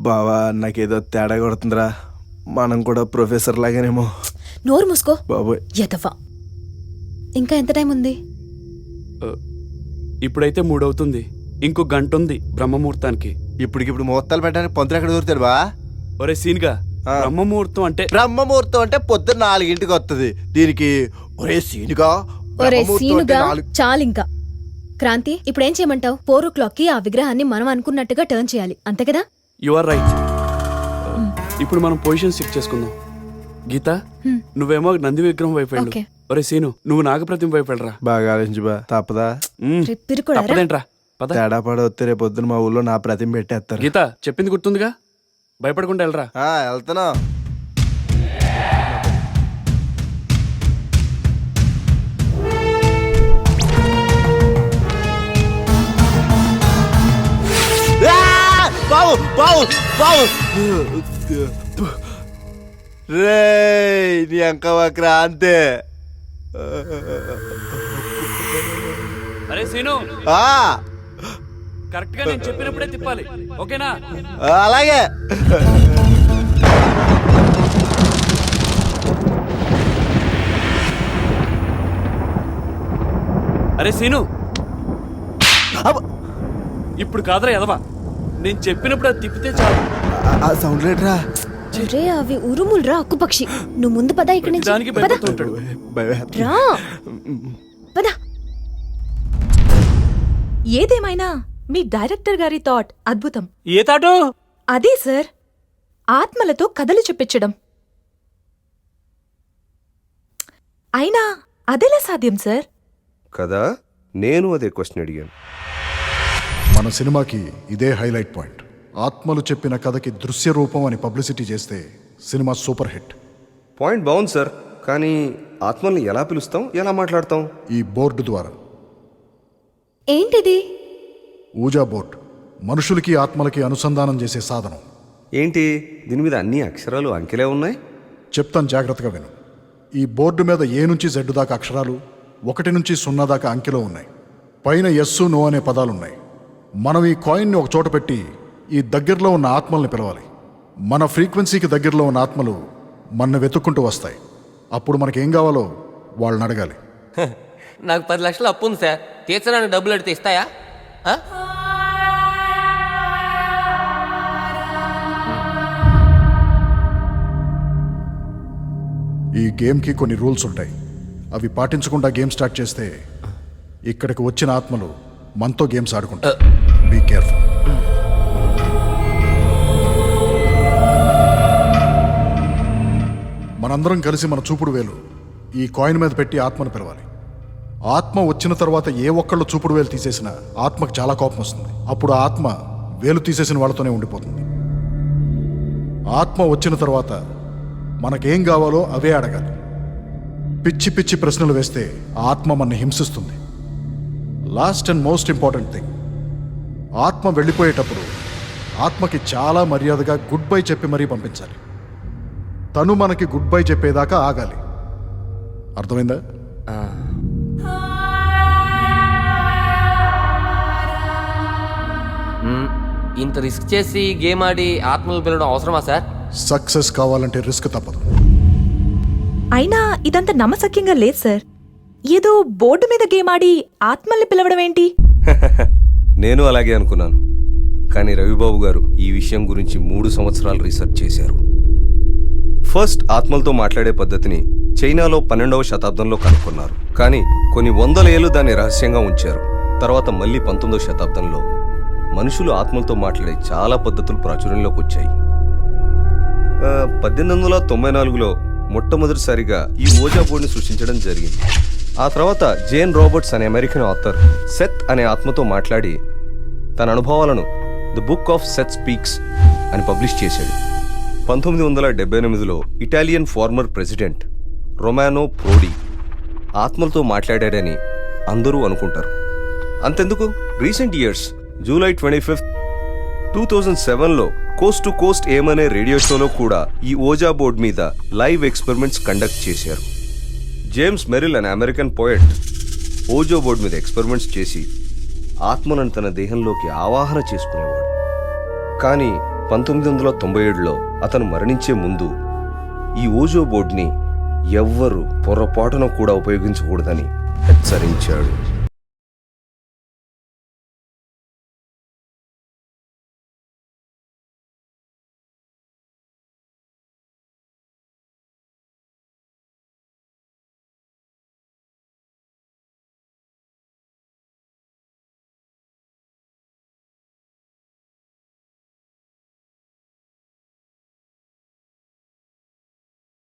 బావా నాకేదో తేడా కొడుతుందిరా. మనం కూడా ప్రొఫెసర్ లాగానేమో. నోరు మూసుకో బాబోయ్. యదవా. ఇంకా ఎంత టైం ఉంది? ఇప్పుడైతే 3 అవుతుంది. ఇంకో గంట ఉంది బ్రహ్మముహూర్తానికి. ఇప్పటికిప్పుడు ముహూర్తాలు పెట్టడానికి పంతులు ఎక్కడ దొరుకుతాడు బా? ఒరే సీన్గా, ఆ. బ్రహ్మముహూర్తం అంటే బ్రహ్మముహూర్తం అంటే పొద్దున్న 4 వస్తుంది. దీనికి ఒరే సీనుగా ఒరే బ్రహ్మముహూర్తం సీనుగా అంటే 4. చాలింకా. క్రాంతి, ఇప్పుడేం చేయమంటావు? 4 o'clock కి ఆ విగ్రహాన్ని మనం అనుకున్నట్టుగా టర్న్ చేయాలి, అంతే కదా? You are right. ఇప్పుడు మనం పొజిషన్ చెక్ చేసుకుందాం. గీత, నువ్వేమో నంది విగ్రహం వైపు వెళ్ళు. ఓకే. ఒరే సీను, నువ్వు నాగప్రతిమ వైపు వెళ్ళరా. బాగా ఆలోచించు బా. తప్పదా? పిరుకుడారా? తప్పదేంట్రా, పద. తేడా పడవస్తే రేపు పొద్దున మా ఊళ్ళో నా ప్రతిమ పెట్టేస్తారు. గీత, చెప్పింది గుర్తుందిగా, భయపడకుండా వెళ్ళరా. వెళ్తున్నా. బావు బావు బావు రే నీ అంకవ క్రాంతి. అరే సీను, ఆ, కరెక్ట్ గా నేను చెప్పినప్పుడే తిప్పాలి, ఓకేనా? అలాగే. అరే సీను, ఇప్పుడు కాదురా ఎదవా, నేను చెప్పినప్పుడు అది తిప్పితే చాలు. ఆ సౌండ్ లేట్రా. ఒరే అవి ఉరుములురా, అక్కుపక్షి. నువ్వు ముందు పద ఇక్కడి నుంచి. దానికి పద. భయపడుతూ ఉంటాడు. రా పద. ఏదేమైనా మీ డైరెక్టర్ గారి థాట్ అద్భుతం. ఏ తాటు? అదే సార్, ఆత్మలతో కథలు చెప్పించడం. అయినా అదెలా సాధ్యం సార్? కదా, నేను అదే క్వశ్చన్ అడిగాను. మన సినిమాకి ఇదే హైలైట్ పాయింట్. ఆత్మలు చెప్పిన కథకి దృశ్య రూపం అని పబ్లిసిటీ చేస్తే సినిమా సూపర్ హిట్. పాయింట్ బాగుంది సార్, కానీ ఆత్మల్ని ఎలా పిలుస్తాం, ఎలా మాట్లాడతాం? ఈ బోర్డు ద్వారా. ఏంటిది? ఊజా బోర్డు మనుషులకి ఆత్మలకి అనుసంధానం చేసే సాధనం. ఏంటి, దీని మీద అన్ని అక్షరాలు అంకెలే ఉన్నాయి? చెప్తాను, జాగ్రత్తగా విను. ఈ బోర్డు మీద ఏ నుంచి జెడ్ దాకా అక్షరాలు, 1 నుంచి 0 దాకా అంకెలో ఉన్నాయి. పైన ఎస్సు నో అనే పదాలున్నాయి. మనం ఈ కాయిన్ని ఒక చోట పెట్టి ఈ దగ్గరలో ఉన్న ఆత్మల్ని పిలవాలి. మన ఫ్రీక్వెన్సీకి దగ్గరలో ఉన్న ఆత్మలు మన వెతుక్కుంటూ వస్తాయి. అప్పుడు మనకేం కావాలో వాళ్ళని అడగాలి. నాకు 10 లక్షలు అప్పు ఉంది సార్, తీర్చడానికి డబ్బులు అడిగితే ఇస్తాయా? ఆ? ఈ గేమ్కి కొన్ని రూల్స్ ఉంటాయి. అవి పాటించకుండా గేమ్ స్టార్ట్ చేస్తే ఇక్కడికి వచ్చిన ఆత్మలు మనతో గేమ్స్ ఆడుకుంటాయి. Be careful. మనందరం కలిసి మన చూపుడు వేలు ఈ కాయిన్ మీద పెట్టి ఆత్మను పిలవాలి. ఆత్మ వచ్చిన తర్వాత ఏ ఒక్కళ్ళు చూపుడు వేలు తీసేసినా ఆత్మకు చాలా కోపం వస్తుంది. అప్పుడు ఆ ఆత్మ వేలు తీసేసిన వాళ్ళతోనే ఉండిపోతుంది. ఆత్మ వచ్చిన తర్వాత మనకేం కావాలో అవే అడగాలి. పిచ్చి పిచ్చి ప్రశ్నలు వేస్తే ఆ ఆత్మ మనని హింసిస్తుంది. Last and most important thing, ఆత్మ వెళ్ళిపోయేటప్పుడు ఆత్మకి చాలా మర్యాదగా గుడ్ బై చెప్పి మరీ పంపించాలి. తను మనకి గుడ్ బై చెప్పేదాకా ఆగాలి. అర్థమైందా? ఇంత రిస్క్ చేసి గేమ్ ఆడి ఆత్మలు పిలవడం అవసరమా సార్? సక్సెస్ కావాలంటే రిస్క్ తప్పదు. అయినా ఇదంతా నమ్మశక్యంగా లేదు సార్. ఏదో బోర్డు మీద గేమ్ ఆడి ఆత్మల్ని పిలవడం ఏంటి? నేను అలాగే అనుకున్నాను, కానీ రవిబాబు గారు ఈ విషయం గురించి 3 సంవత్సరాలు రీసెర్చ్ చేశారు. ఫస్ట్ ఆత్మలతో మాట్లాడే పద్ధతిని చైనాలో 12వ శతాబ్దంలో కనుక్కున్నారు. కానీ కొన్ని 100 ఏళ్ళు దాన్ని రహస్యంగా ఉంచారు. తర్వాత మళ్ళీ 19వ శతాబ్దంలో మనుషులు ఆత్మలతో మాట్లాడే చాలా పద్ధతులు ప్రాచుర్యంలోకి వచ్చాయి. 1894లో మొట్టమొదటిసారిగా ఈ ఓజా బోర్డుని సృష్టించడం జరిగింది. ఆ తర్వాత జేన్ రాబర్ట్స్ అనే అమెరికన్ ఆథర్ సెత్ అనే ఆత్మతో మాట్లాడి తన అనుభవాలను the book of Seth speaks అని పబ్లిష్ చేశాడు. 1978లో Italian former president Romano Prodi ఆత్మలతో మాట్లాడాడని అందరూ అనుకుంటారు. అంతెందుకు, రీసెంట్ ఇయర్స్ జూలై 25, 2007లో కోస్ట్ టు కోస్ట్ ఏమనే రేడియో షోలో కూడా ఈ ఓజా బోర్డ్ మీద లైవ్ ఎక్స్పెరిమెంట్స్ కండక్ట్ చేశారు. జేమ్స్ మెరిల్ అనే అమెరికన్ పోయెట్ ఓజో బోర్డ్ మీద ఎక్స్పెరిమెంట్స్ చేసి ఆత్మలను తన దేహంలోకి ఆవాహన చేసుకునేవాడు. కానీ 1997లో అతను మరణించే ముందు ఈ ఓజో బోర్డుని ఎవ్వరూ పొరపాటున కూడా ఉపయోగించకూడదని హెచ్చరించాడు.